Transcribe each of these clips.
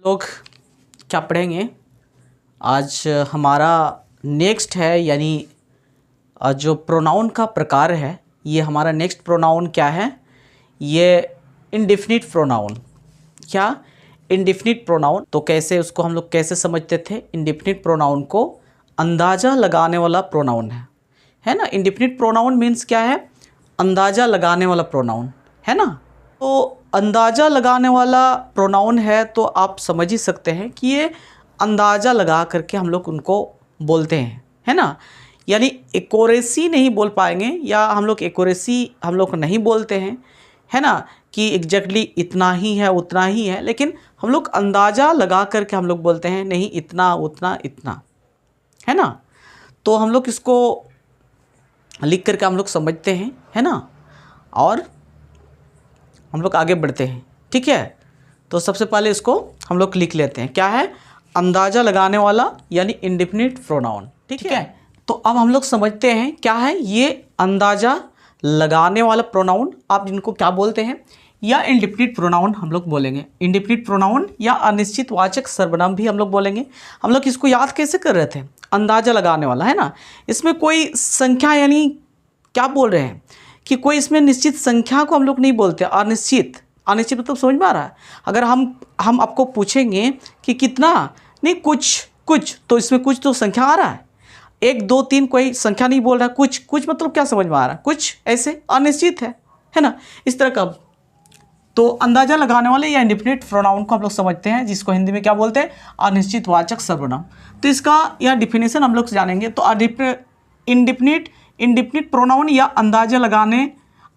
लोग क्या पढ़ेंगे आज हमारा नेक्स्ट है, यानी जो प्रोनाउन का प्रकार है, ये हमारा नेक्स्ट प्रोनाउन क्या है? ये इंडेफिनिट प्रोनाउन। क्या? Indefinite pronoun. तो कैसे उसको हम लोग कैसे समझते थे? इंडेफिनिट प्रोनाउन को अंदाज़ा लगाने वाला प्रोनाउन है ना। इंडेफिनिट प्रोनाउन मीन्स क्या है? अंदाज़ा लगाने वाला प्रोनाउन, है ना। तो अंदाज़ा लगाने वाला प्रोनाउन है तो आप समझ ही सकते हैं कि ये अंदाज़ा लगा करके हम लोग उनको बोलते हैं, है ना। यानी एक्यूरेसी नहीं बोल पाएंगे, या हम लोग एक्यूरेसी हम लोग नहीं बोलते हैं, है ना, कि एग्जैक्टली इतना ही है उतना ही है, लेकिन हम लोग अंदाज़ा लगा करके हम लोग बोलते हैं नहीं इतना उतना इतना, है ना। तो हम लोग इसको लिख करके हम लोग समझते हैं, है ना, और हम लोग आगे बढ़ते हैं। ठीक है, तो सबसे पहले इसको हम लोग लिख लेते हैं। क्या है? अंदाज़ा लगाने वाला यानी इंडेफिनिट प्रोनाउन। ठीक है, तो अब हम लोग समझते हैं क्या है ये अंदाज़ा लगाने वाला प्रोनाउन। आप इनको क्या बोलते हैं? या इंडेफिनिट प्रोनाउन हम लोग बोलेंगे। इंडेफिनिट प्रोनाउन या अनिश्चितवाचक सर्वनाम भी हम लोग बोलेंगे। हम लोग इसको याद कैसे कर रहे थे? अंदाज़ा लगाने वाला, है ना। इसमें कोई संख्या, यानी क्या बोल रहे हैं कि कोई इसमें निश्चित संख्या को हम लोग नहीं बोलते। अनिश्चित, अनिश्चित मतलब समझ में आ रहा है? अगर हम आपको पूछेंगे कि कितना, नहीं कुछ, तो इसमें कुछ तो संख्या आ रहा है। 1 2 3 कोई संख्या नहीं बोल रहा है। कुछ मतलब क्या समझ में आ रहा है? कुछ ऐसे अनिश्चित है ना, इस तरह का। तो अंदाज़ा लगाने वाले या इंडेफिनिट प्रोनाउन को हम लोग समझते हैं, जिसको हिंदी में क्या बोलते हैं? अनिश्चितवाचक सर्वनाम। तो इसका यह डिफिनेशन हम लोग जानेंगे। तो इंडेफिनिट प्रोनाउन या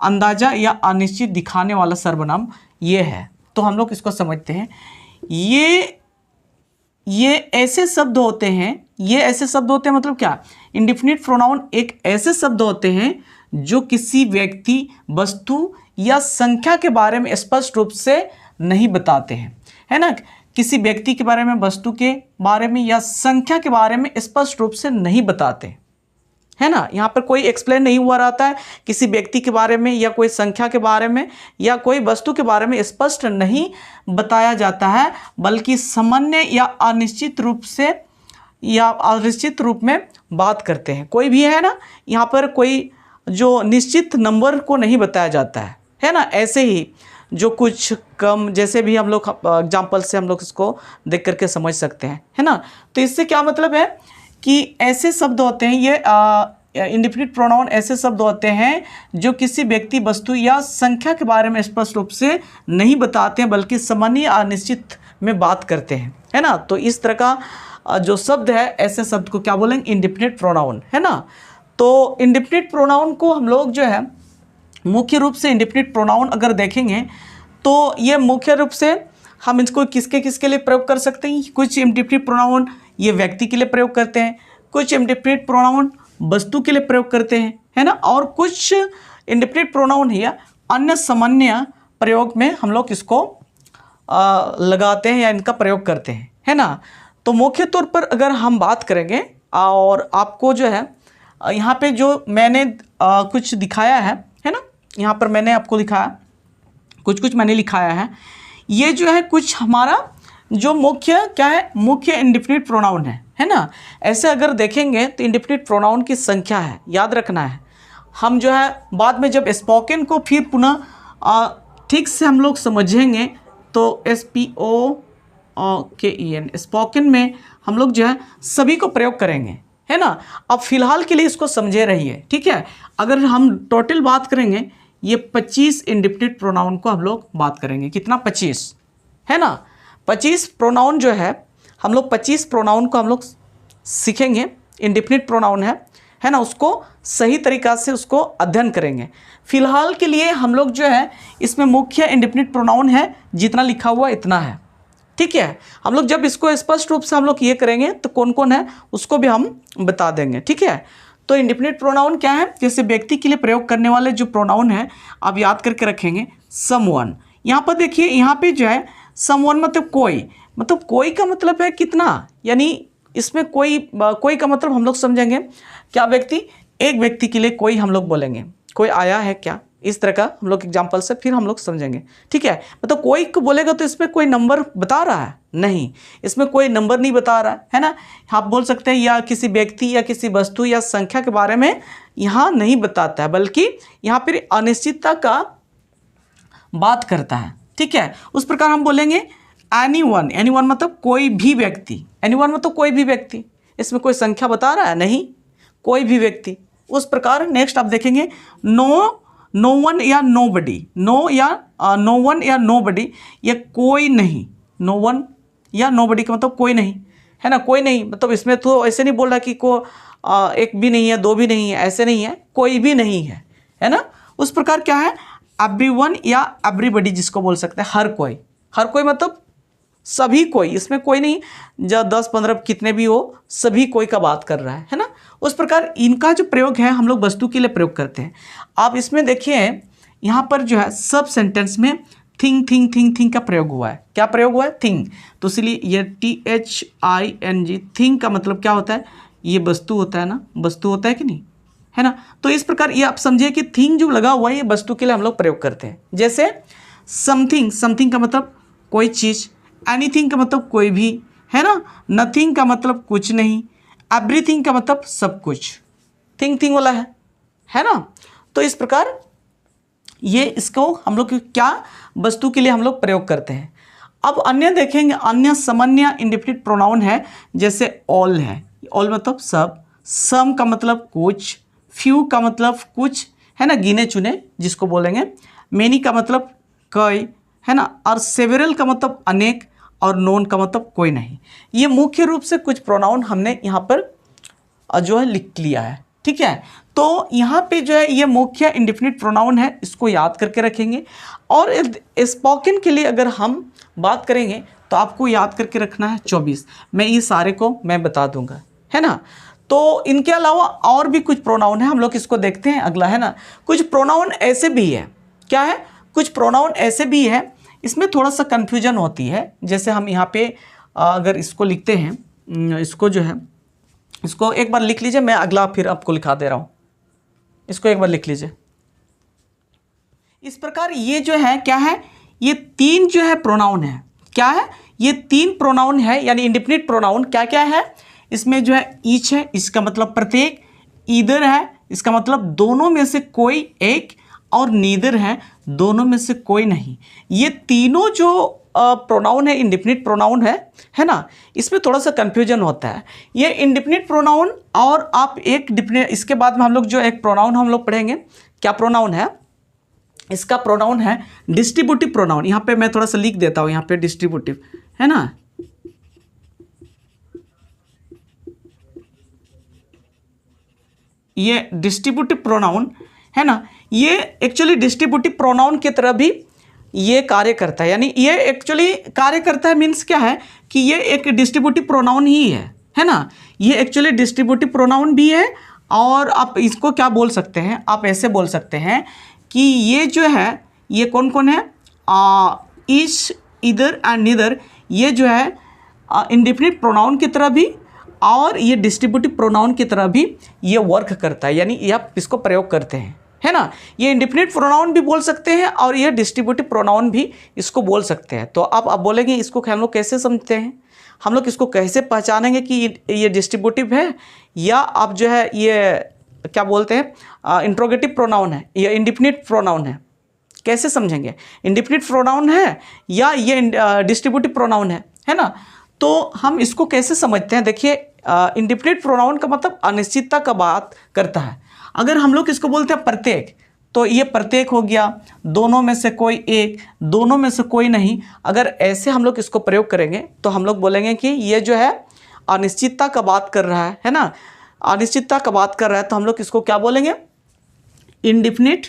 अंदाज़ा या अनिश्चित दिखाने वाला सर्वनाम ये है। तो हम लोग इसको समझते हैं। ये ऐसे शब्द होते हैं, मतलब क्या? इंडेफिनिट प्रोनाउन एक ऐसे शब्द होते हैं जो किसी व्यक्ति, वस्तु या संख्या के बारे में स्पष्ट रूप से नहीं बताते हैं, है ना। किसी व्यक्ति के बारे में, वस्तु के बारे में या संख्या के बारे में स्पष्ट रूप से नहीं बताते, है ना। यहाँ पर कोई एक्सप्लेन नहीं हुआ रहता है किसी व्यक्ति के बारे में या कोई संख्या के बारे में या कोई वस्तु के बारे में स्पष्ट नहीं बताया जाता है, बल्कि सामान्य या अनिश्चित रूप में बात करते हैं। कोई भी है ना, यहाँ पर कोई जो निश्चित नंबर को नहीं बताया जाता है ना। ऐसे ही जो कुछ कम, जैसे भी हम लोग एग्जाम्पल से हम लोग इसको देख करके समझ सकते हैं, है ना। तो इससे क्या मतलब है कि ऐसे शब्द होते हैं, ये इंडेफिनिट प्रोनाउन ऐसे शब्द होते हैं जो किसी व्यक्ति, वस्तु या संख्या के बारे में स्पष्ट रूप से नहीं बताते हैं, बल्कि सामान्य अनिश्चित में बात करते हैं, है ना। तो इस तरह का जो शब्द है, ऐसे शब्द को क्या बोलेंगे? इंडेफिनिट प्रोनाउन, है ना। तो इंडेफिनिट प्रोनाउन को हम लोग जो है मुख्य रूप से इंडेफिनिट प्रोनाउन अगर देखेंगे तो ये मुख्य रूप से हम इसको किसके लिए प्रयोग कर सकते हैं? कुछ इंडेफिनिट प्रोनाउन ये व्यक्ति के लिए प्रयोग करते हैं, कुछ इंडेफिनिट प्रोनाउन वस्तु के लिए प्रयोग करते हैं, है ना, और कुछ इंडेफिनिट प्रोनाउन या अन्य सामान्य प्रयोग में हम लोग इसको लगाते हैं या इनका प्रयोग करते हैं, है ना। तो मुख्य तौर पर अगर हम बात करेंगे, और आपको जो है यहाँ पे जो मैंने कुछ दिखाया है ना, यहाँ पर मैंने आपको दिखाया, कुछ मैंने लिखाया है। ये जो है कुछ हमारा जो मुख्य क्या है? मुख्य इंडेफिनिट प्रोनाउन है ना। ऐसे अगर देखेंगे तो इंडेफिनिट प्रोनाउन की संख्या है, याद रखना है। हम जो है बाद में जब स्पोकन को फिर पुनः ठीक से हम लोग समझेंगे तो SPOKEN स्पोकन में हम लोग जो है सभी को प्रयोग करेंगे, है ना। अब फिलहाल के लिए इसको समझे रहिए, ठीक है। अगर हम टोटल बात करेंगे, ये 25 इंडेफिनिट प्रोनाउन को हम लोग बात करेंगे। कितना? 25, है ना। 25 प्रोनाउन जो है, हम लोग 25 प्रोनाउन को हम लोग सीखेंगे। इंडेफिनिट प्रोनाउन है ना, उसको सही तरीक़ा से उसको अध्ययन करेंगे। फिलहाल के लिए हम लोग जो है इसमें मुख्य इंडेफिनिट प्रोनाउन है, जितना लिखा हुआ इतना है, ठीक है। हम लोग जब इसको स्पष्ट रूप से हम लोग ये करेंगे तो कौन कौन है उसको भी हम बता देंगे, ठीक है। तो इंडेफिनिट प्रोनाउन क्या है? जैसे व्यक्ति के लिए प्रयोग करने वाले जो प्रोनाउन है आप याद करके रखेंगे। समवन, यहाँ पर देखिए, यहाँ पे जो है समवन मतलब कोई का मतलब है कितना, यानी इसमें कोई का मतलब हम लोग समझेंगे क्या? व्यक्ति, एक व्यक्ति के लिए कोई हम लोग बोलेंगे। कोई आया है क्या, इस तरह का हम लोग एग्जाम्पल से फिर हम लोग समझेंगे, ठीक है। मतलब कोई को बोलेगा तो इसमें कोई नंबर बता रहा है, नहीं, इसमें कोई नंबर नहीं बता रहा है ना। आप बोल सकते हैं या किसी व्यक्ति या किसी वस्तु या संख्या के बारे में यहाँ नहीं बताता है, बल्कि यहाँ पर अनिश्चितता का बात करता है। ठीक है, उस प्रकार हम बोलेंगे एनीवन। एनीवन मतलब कोई भी व्यक्ति, एनीवन मतलब कोई भी व्यक्ति। इसमें कोई संख्या बता रहा है? नहीं, कोई भी व्यक्ति। उस प्रकार नेक्स्ट आप देखेंगे नो वन या नोबडी। नो वन या नोबडी, ये कोई नहीं। नो वन या नोबडी का मतलब कोई नहीं, है ना। कोई नहीं मतलब इसमें तो ऐसे नहीं बोल रहा कि एक भी नहीं है, दो भी नहीं है, ऐसे नहीं है, कोई भी नहीं है ना। उस प्रकार क्या है, एवरीवन या एवरीबडी जिसको बोल सकते हैं, हर कोई। हर कोई मतलब सभी कोई, इसमें कोई नहीं जब 10-15 कितने भी हो, सभी कोई का बात कर रहा है ना। उस प्रकार इनका जो प्रयोग है हम लोग वस्तु के लिए प्रयोग करते हैं। आप इसमें देखिए यहाँ पर जो है सब सेंटेंस में थिंग का प्रयोग हुआ है। क्या प्रयोग हुआ है? थिंग। तो इसलिए ये THING थिंग का मतलब क्या होता है? ये वस्तु होता है ना, वस्तु होता है कि नहीं, है ना। तो इस प्रकार ये आप समझिए कि थिंग जो लगा हुआ है ये वस्तु के लिए हम लोग प्रयोग करते हैं। जैसे समथिंग का मतलब कोई चीज़, एनीथिंग का मतलब कोई भी, है ना। नथिंग का मतलब कुछ नहीं, एवरीथिंग का मतलब सब कुछ। थिंग वाला है ना। तो इस प्रकार ये इसको हम लोग क्या वस्तु के लिए हम लोग प्रयोग करते हैं। अब अन्य देखेंगे, अन्य सामान्य इंडेफिनिट प्रोनाउन है, जैसे ऑल है। ऑल मतलब सब, सम का मतलब कुछ, फ्यू का मतलब कुछ, है ना, गिने चुने जिसको बोलेंगे। मेनी का मतलब कई, है ना। और सेवरल का मतलब अनेक, और नोन का मतलब कोई नहीं। ये मुख्य रूप से कुछ प्रोनाउन हमने यहाँ पर जो है लिख लिया है। ठीक है, तो यहाँ पे जो है ये मुख्य इंडेफिनिट प्रोनाउन है, इसको याद करके रखेंगे। और स्पोकन के लिए अगर हम बात करेंगे तो आपको याद करके रखना है 24। मैं ये सारे को मैं बता दूंगा, है ना। तो इनके अलावा और भी कुछ प्रोनाउन है, हम लोग इसको देखते हैं अगला, है ना। कुछ प्रोनाउन ऐसे भी है, क्या है, कुछ प्रोनाउन ऐसे भी है, इसमें थोड़ा सा कन्फ्यूजन होती है। जैसे हम यहाँ पे अगर इसको लिखते हैं, इसको जो है इसको एक बार लिख लीजिए, मैं अगला फिर आपको लिखा दे रहा हूँ। इसको एक बार लिख लीजिए। इस प्रकार ये जो है क्या है, ये तीन जो है प्रोनाउन है। क्या है, ये तीन प्रोनाउन है, यानी इंडेफिनिट प्रोनाउन क्या क्या है इसमें जो है, ईच है, इसका मतलब प्रत्येक, ईदर है, इसका मतलब दोनों में से कोई एक, और नीदर है, दोनों में से कोई नहीं। ये तीनों जो प्रोनाउन है इंडेफिनिट प्रोनाउन है ना। इसमें थोड़ा सा कंफ्यूजन होता है। ये इंडेफिनिट प्रोनाउन, और आप एक डिफिनेट, इसके बाद में हम लोग जो एक प्रोनाउन हम लोग पढ़ेंगे, क्या प्रोनाउन है, इसका प्रोनाउन है डिस्ट्रीब्यूटिव प्रोनाउन। यहाँ पे मैं थोड़ा सा लिख देता हूँ, यहाँ पे डिस्ट्रीब्यूटिव, है ना। ये डिस्ट्रीब्यूटिव प्रोनाउन है ना, ये एक्चुअली डिस्ट्रीब्यूटिव प्रोनाउन की तरह भी ये कार्य करता है। यानी ये एक्चुअली कार्य करता है मीन्स क्या है कि ये एक डिस्ट्रीब्यूटिव प्रोनाउन ही है ना। ये एक्चुअली डिस्ट्रीब्यूटिव प्रोनाउन भी है, और आप इसको क्या बोल सकते हैं, आप ऐसे बोल सकते हैं कि ये जो है, ये कौन कौन है, ईच, ईदर एंड नीदर, ये जो है इंडेफिनिट प्रोनाउन की तरह भी, और ये डिस्ट्रीब्यूटिव प्रोनाउन की तरह भी ये वर्क करता है। यानी ये आप इसको प्रयोग करते हैं, है ना। ये इंडेफिनिट प्रोनाउन भी बोल सकते हैं, और ये डिस्ट्रीब्यूटिव प्रोनाउन भी इसको बोल सकते हैं। तो आप बोलेंगे इसको हम लोग कैसे समझते हैं, हम लोग इसको कैसे पहचानेंगे कि ये डिस्ट्रीब्यूटिव है, या आप जो है ये क्या बोलते हैं इंट्रोगेटिव प्रोनाउन है, या इंडेफिनिट प्रोनाउन है, कैसे समझेंगे, इंडेफिनिट प्रोनाउन है या ये डिस्ट्रीब्यूटिव प्रोनाउन है ना। तो हम इसको कैसे समझते हैं, देखिए इंडेफिनिट प्रोनाउन का मतलब अनिश्चितता का बात करता है। अगर हम लोग इसको बोलते हैं प्रत्येक, तो ये प्रत्येक हो गया, दोनों में से कोई एक, दोनों में से कोई नहीं। अगर ऐसे हम लोग इसको प्रयोग करेंगे तो हम लोग बोलेंगे कि ये जो है अनिश्चितता का बात कर रहा है ना, अनिश्चितता का बात कर रहा है, तो हम लोग इसको क्या बोलेंगे, इंडेफिनिट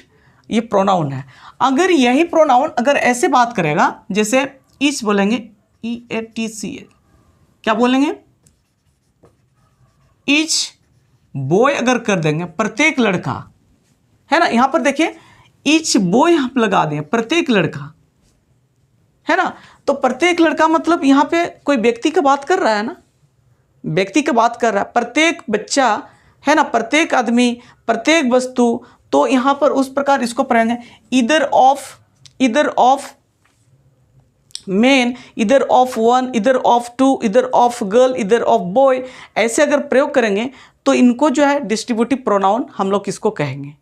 ये प्रोनाउन है। अगर यही प्रोनाउन अगर ऐसे बात करेगा, जैसे ईच बोलेंगे, EATC, क्या बोलेंगे, ईच बॉय अगर कर देंगे, प्रत्येक लड़का, है ना। यहां पर देखिए ईच बॉय हम लगा दें, प्रत्येक लड़का, है ना। तो प्रत्येक लड़का मतलब यहां पे कोई व्यक्ति की बात कर रहा है ना, व्यक्ति की बात कर रहा है, प्रत्येक बच्चा, है ना, प्रत्येक आदमी, प्रत्येक वस्तु। तो यहां पर उस प्रकार इसको पढ़ेंगे ईदर ऑफ मेन, इधर ऑफ वन, इधर ऑफ टू, इधर ऑफ गर्ल, इधर ऑफ बॉय, ऐसे अगर प्रयोग करेंगे तो इनको जो है डिस्ट्रीब्यूटिव प्रोनाउन हम लोग किसको कहेंगे।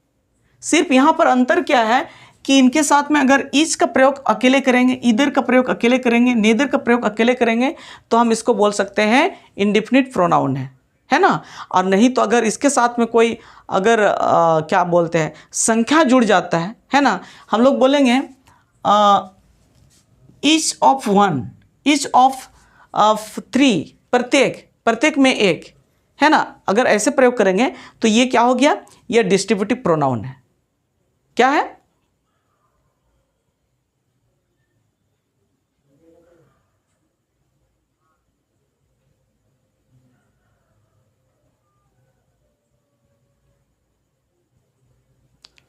सिर्फ यहाँ पर अंतर क्या है कि इनके साथ में अगर ईच का प्रयोग अकेले करेंगे, इधर का प्रयोग अकेले करेंगे, नेदर का प्रयोग अकेले करेंगे तो हम इसको बोल सकते हैं इंडिफिनिट प्रोनाउन है ना। और नहीं तो अगर इसके साथ में कोई अगर क्या बोलते हैं संख्या जुड़ जाता है ना, हम लोग बोलेंगे each of one, each of three, प्रत्येक में एक, है ना। अगर ऐसे प्रयोग करेंगे तो ये क्या हो गया, ये डिस्ट्रीब्यूटिव प्रोनाउन है। क्या है,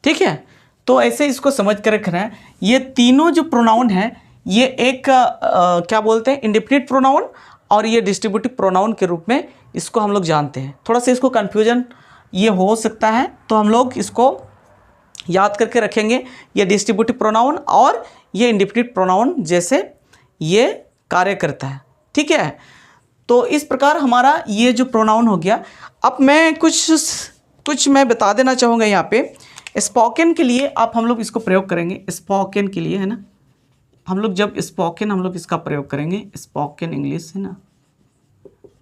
ठीक है। तो ऐसे इसको समझ कर रखना है। ये तीनों जो प्रोनाउन है ये एक क्या बोलते हैं इंडिफिनिट प्रोनाउन और ये डिस्ट्रीब्यूटिव प्रोनाउन के रूप में इसको हम लोग जानते हैं। थोड़ा सा इसको कन्फ्यूजन ये हो सकता है तो हम लोग इसको याद करके रखेंगे। ये डिस्ट्रीब्यूटिव प्रोनाउन और ये इंडिफिनिट प्रोनाउन जैसे ये कार्य करता है, ठीक है। तो इस प्रकार हमारा ये जो प्रोनाउन हो गया। अब मैं कुछ मैं बता देना चाहूँगा यहाँ पे। स्पोकन के लिए आप हम लोग इसको प्रयोग करेंगे, स्पोकन के लिए, है ना। हम लोग जब स्पोकन हम लोग इसका प्रयोग करेंगे, स्पोकन इंग्लिश, है ना,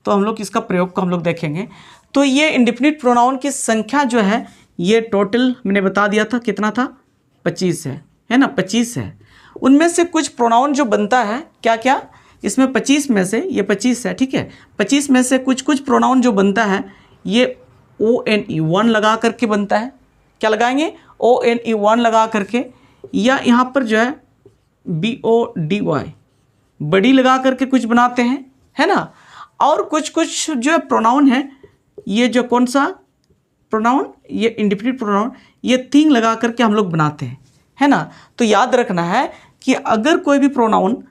तो हम लोग इसका प्रयोग को हम लोग देखेंगे। तो ये इंडिफिनिट प्रोनाउन की संख्या जो है ये टोटल मैंने बता दिया था कितना था, 25 है ना, 25 है। उनमें से कुछ प्रोनाउन जो बनता है क्या क्या, इसमें 25 में से ये 25 है, ठीक है। 25 में से कुछ प्रोनाउन जो बनता है ये ONE लगा करके बनता है। क्या लगाएंगे, ONE लगा करके, या यहाँ पर जो है BODY बड़ी लगा करके कुछ बनाते हैं, है ना। और कुछ जो है प्रोनाउन है ये जो कौन सा प्रोनाउन, ये इंडिफिनिट प्रोनाउन, ये थिंग लगा करके हम लोग बनाते हैं, है ना। तो याद रखना है कि अगर कोई भी प्रोनाउन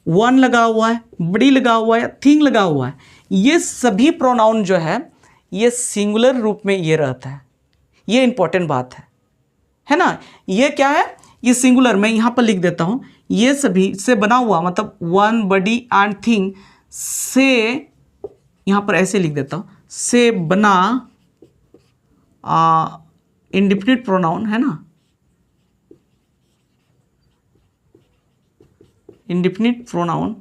वन लगा हुआ है, बड़ी लगा हुआ है, थिंग लगा हुआ है, ये सभी प्रोनाउन जो है ये सिंगुलर रूप में ये रहता है। ये इंपॉर्टेंट बात है ना। ये क्या है, ये सिंगुलर, मैं यहाँ पर लिख देता हूँ, ये सभी से बना हुआ, मतलब वन, बडी एंड थिंग से, यहाँ पर ऐसे लिख देता हूँ, से बना इंडिफिनिट प्रोनाउन, है ना, इंडिफिनिट प्रोनाउन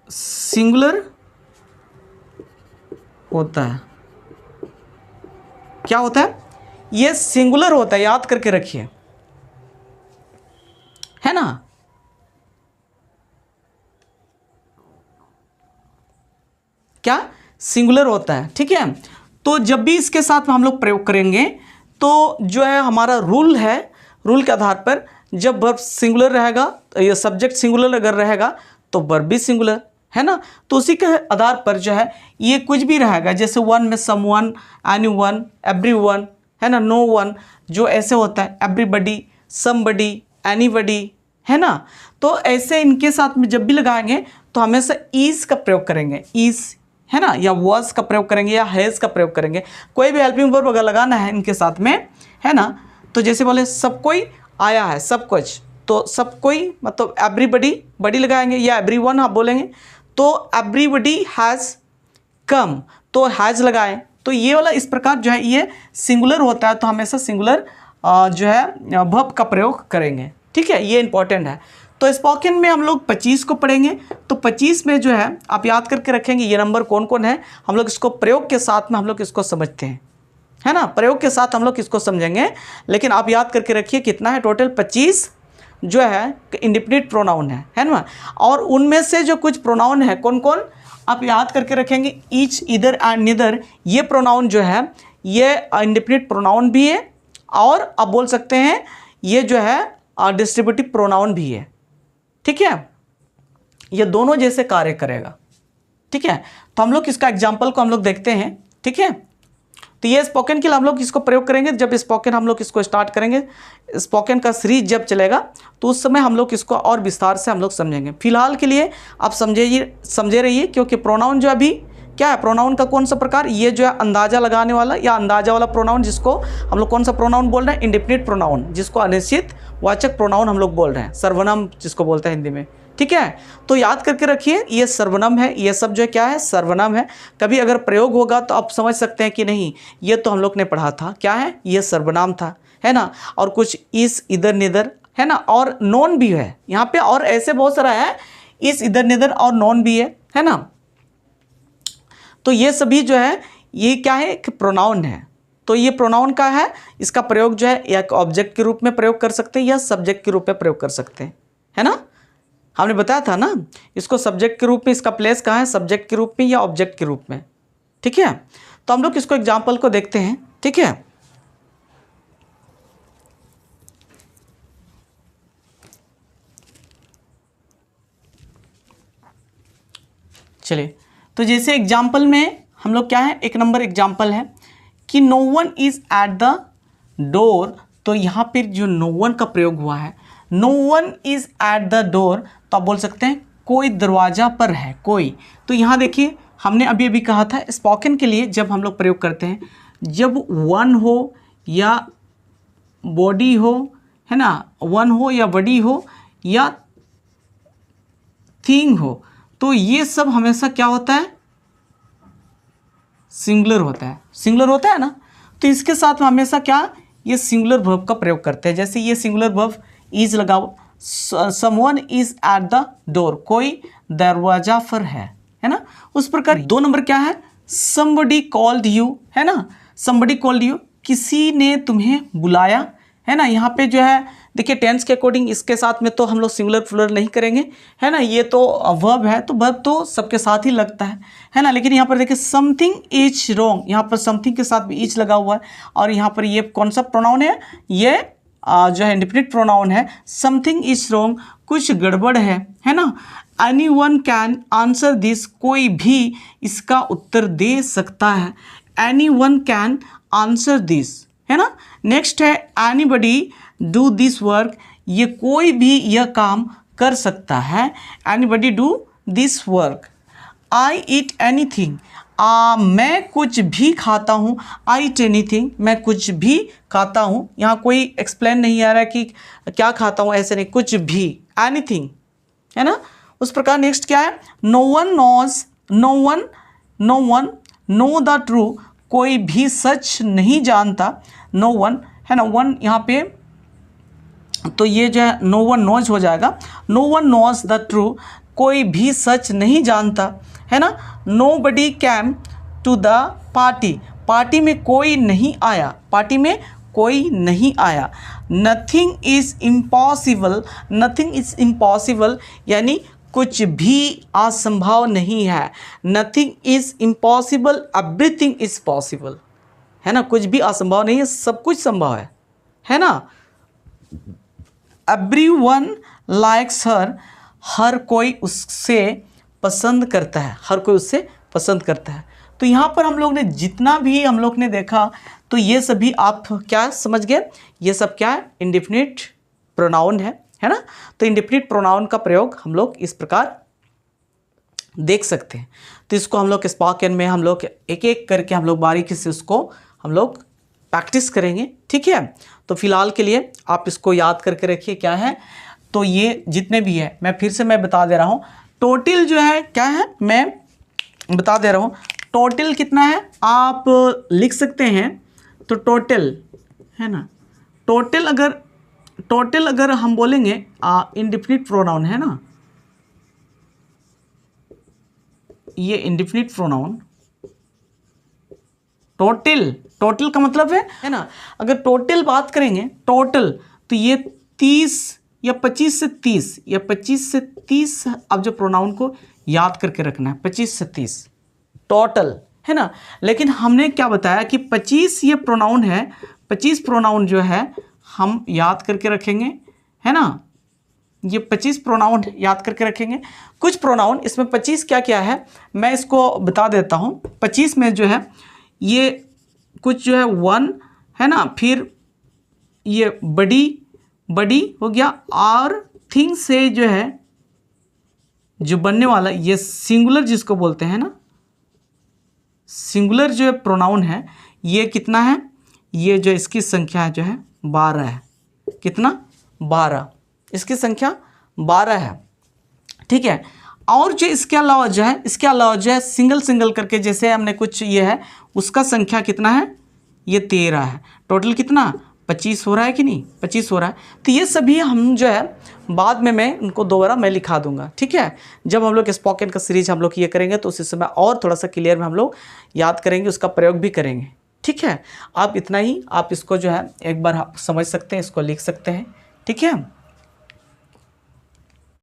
सिंगुलर होता है। क्या होता है, ये सिंगुलर होता है, याद करके रखिए, है ना। क्या, सिंगुलर होता है, ठीक है। तो जब भी इसके साथ हम लोग प्रयोग करेंगे तो जो है हमारा रूल है, रूल के आधार पर जब वर्ब सिंगुलर रहेगा, ये सब्जेक्ट सिंगुलर अगर रहेगा तो वर्ब भी सिंगुलर, है ना। तो उसी के आधार पर जो है ये कुछ भी रहेगा, जैसे वन में समवन, एनीवन, एवरीवन, है ना, नो वन, जो ऐसे होता है एवरीबडी, समबडी, एनीबडी, है ना। तो ऐसे इनके साथ में जब भी लगाएंगे तो हमेशा ईज का प्रयोग करेंगे, ईज, है ना, या वॉज का प्रयोग करेंगे या हैज़ का प्रयोग करेंगे। कोई भी हेल्पिंग वर्ब अगर लगाना है इनके साथ में, है ना, तो जैसे बोले सब कोई आया है, सब कुछ, तो सब कोई मतलब एवरीबडी, बडी लगाएंगे, या एवरीवन आप बोलेंगे तो एवरीबडी हैज़ कम, तो हैज़ लगाएं। तो ये वाला इस प्रकार जो है ये सिंगुलर होता है, तो हमेशा सिंगुलर जो है वर्ब का प्रयोग करेंगे, ठीक है। ये इंपॉर्टेंट है। तो स्पोकन में हम लोग 25 को पढ़ेंगे। तो 25 में जो है आप याद करके रखेंगे ये नंबर कौन कौन है, हम लोग इसको प्रयोग के साथ में हम लोग इसको समझते हैं, है ना। प्रयोग के साथ हम लोग इसको समझेंगे, लेकिन आप याद करके रखिए कितना है टोटल, 25 जो है इंडिफिनिट प्रोनाउन है ना। और उनमें से जो कुछ प्रोनाउन है कौन कौन आप याद करके रखेंगे, ईच, इधर एंड निदर, ये प्रोनाउन जो है ये इंडिफिनिट प्रोनाउन भी है, और आप बोल सकते हैं ये जो है डिस्ट्रीब्यूटिव प्रोनाउन भी है, ठीक है। ये दोनों जैसे कार्य करेगा, ठीक है। तो हम लोग इसका एग्जाम्पल को हम लोग देखते हैं, ठीक है। तो ये स्पोकन के लिए हम लोग इसको प्रयोग करेंगे। जब स्पोकन हम लोग इसको स्टार्ट करेंगे, स्पोकन का सीरीज जब चलेगा तो उस समय हम लोग इसको और विस्तार से हम लोग समझेंगे। फिलहाल के लिए आप समझे रहिए, क्योंकि प्रोनाउन जो अभी क्या है प्रोनाउन का कौन सा प्रकार, ये जो है अंदाजा लगाने वाला या अंदाजा वाला प्रोनाउन, जिसको हम लोग कौन सा प्रोनाउन बोल रहे हैं, इंडेफिनिट प्रोनाउन, जिसको अनिश्चित वाचक प्रोनाउन हम लोग बोल रहे हैं, सर्वनाम जिसको बोलते हैं हिंदी में। ठीक है, तो याद करके रखिए ये सर्वनाम है, ये सब जो है क्या है, सर्वनाम है। कभी अगर प्रयोग होगा तो आप समझ सकते हैं कि नहीं ये तो हम लोग ने पढ़ा था, क्या है ये सर्वनाम था, है ना। और कुछ इस, इधर निधर, है ना, और नॉन भी है यहाँ पे, और ऐसे बहुत सारा है, इस, इधर निधर और नॉन भी है ना। तो ये सभी जो है ये क्या है, एक प्रोनाउन है। तो ये प्रोनाउन का है, इसका प्रयोग जो है या ऑब्जेक्ट के रूप में प्रयोग कर सकते हैं या सब्जेक्ट के रूप में प्रयोग कर सकते हैं, है ना। हमने बताया था ना, इसको सब्जेक्ट के रूप में, इसका प्लेस कहाँ है, सब्जेक्ट के रूप में या ऑब्जेक्ट के रूप में। ठीक है, तो हम लोग इसको एग्जाम्पल को देखते हैं। ठीक है, चलिए, तो जैसे एग्जाम्पल में हम लोग क्या है, एक नंबर एग्जाम्पल है कि no one is at the door. तो यहाँ पर जो नो वन का प्रयोग हुआ है, no one is at the door, तो आप बोल सकते हैं कोई दरवाजा पर है, कोई। तो यहाँ देखिए हमने अभी अभी कहा था स्पोकन के लिए जब हम लोग प्रयोग करते हैं, जब वन हो या बॉडी हो, है ना, वन हो या बॉडी हो या थिंग हो, तो ये सब हमेशा क्या होता है, सिंगुलर होता है, सिंगुलर होता है ना। तो इसके साथ में हमेशा क्या, ये सिंगुलर वर्ब का प्रयोग करते हैं। जैसे ये सिंगुलर वर्ब इज लगाओ, someone is at the door, कोई दरवाजा पर है ना। उस प्रकार 2 नंबर क्या है, somebody called you, है ना, somebody called you, किसी ने तुम्हें बुलाया, है ना। यहाँ पे जो है देखिए टेंस के अकॉर्डिंग इसके साथ में तो हम लोग सिंगुलर प्लूरल नहीं करेंगे, है ना, ये तो वर्ब है, तो वर्ब तो सबके साथ ही लगता है ना। लेकिन यहाँ पर देखिए समथिंग इज रॉन्ग, यहाँ पर समथिंग के साथ भी इज लगा हुआ है, और यहाँ पर ये कौन सा प्रोनाउन है, ये जो है इंडेफिनिट प्रोनाउन है। समथिंग इज रॉन्ग, कुछ गड़बड़ है ना। Any one can answer this, कोई भी इसका उत्तर दे सकता है। Any one can answer this, है ना। नेक्स्ट है एनीबडी डू दिस वर्क, ये कोई भी यह काम कर सकता है। Anybody do this work. I eat anything, मैं कुछ भी खाता हूँ। आई ईट एनीथिंग, मैं कुछ भी खाता हूँ। यहाँ कोई एक्सप्लेन नहीं आ रहा है कि क्या खाता हूँ, ऐसे नहीं, कुछ भी, एनीथिंग, है ना। उस प्रकार नेक्स्ट क्या है, no one knows, no one know the true, कोई भी सच नहीं जानता। नो वन, है ना, वन यहाँ पे तो ये जो है नो वन नोज हो जाएगा। No one knows the true, कोई भी सच नहीं जानता, है ना। Nobody came to the party, party में कोई नहीं आया, पार्टी में कोई नहीं आया। Nothing is impossible, nothing is impossible यानी कुछ भी असंभव नहीं है। Nothing is impossible, everything is possible, है ना। कुछ भी असंभव नहीं है, सब कुछ संभव है ना। एवरीवन लाइक्स हर, हर कोई उससे पसंद करता है, हर कोई उससे पसंद करता है। तो यहाँ पर हम लोग ने जितना भी हम लोग ने देखा, तो ये सभी आप क्या समझ गए, ये सब क्या है, इंडेफिनिट प्रोनाउन है ना। तो इंडेफिनिट प्रोनाउन का प्रयोग हम लोग इस प्रकार देख सकते हैं। तो इसको हम लोग स्पोकन में हम लोग एक एक करके हम लोग बारीकी से उसको हम लोग प्रैक्टिस करेंगे, ठीक है। तो फिलहाल के लिए आप इसको याद करके रखिए क्या है। तो ये जितने भी है मैं फिर से मैं बता दे रहा हूँ, टोटल जो है क्या है मैं बता दे रहा हूँ। टोटल कितना है आप लिख सकते हैं। तो टोटल है ना, टोटल अगर हम बोलेंगे इंडेफिनिट प्रोनाउन है ना, ये इंडेफिनिट प्रोनाउन टोटल का मतलब है ना। अगर टोटल बात करेंगे टोटल, तो ये 30 या 25 से 30 या 25 से 30 अब जो प्रोनाउन को याद करके रखना है, 25 से 30 टोटल है ना। लेकिन हमने क्या बताया कि 25 ये प्रोनाउन है, 25 प्रोनाउन जो है हम याद करके रखेंगे, है ना। ये 25 प्रोनाउन याद करके रखेंगे। कुछ प्रोनाउन इसमें 25 क्या क्या है मैं इसको बता देता हूँ। 25 में जो है ये कुछ जो है वन है ना, फिर ये बड़ी हो गया, और थिंग से जो है जो बनने वाला ये सिंगुलर जिसको बोलते हैं ना, सिंगुलर जो प्रोनाउन है ये कितना है, ये जो इसकी संख्या जो है 12 है। कितना? 12, इसकी संख्या 12 है। ठीक है। और जो इसके अलावा जो है, इसके अलावा जो है सिंगल सिंगल करके जैसे हमने कुछ ये है, उसका संख्या कितना है, ये 13 है। टोटल कितना? 25 हो रहा है कि नहीं? 25 हो रहा है। तो ये सभी हम जो है बाद में मैं इनको दोबारा मैं लिखा दूंगा। ठीक है। जब हम लोग स्पोकन का सीरीज हम लोग ये करेंगे तो उस समय और थोड़ा सा क्लियर में हम लोग याद करेंगे, उसका प्रयोग भी करेंगे। ठीक है। आप इतना ही आप इसको जो है एक बार समझ सकते हैं, इसको लिख सकते हैं। ठीक है।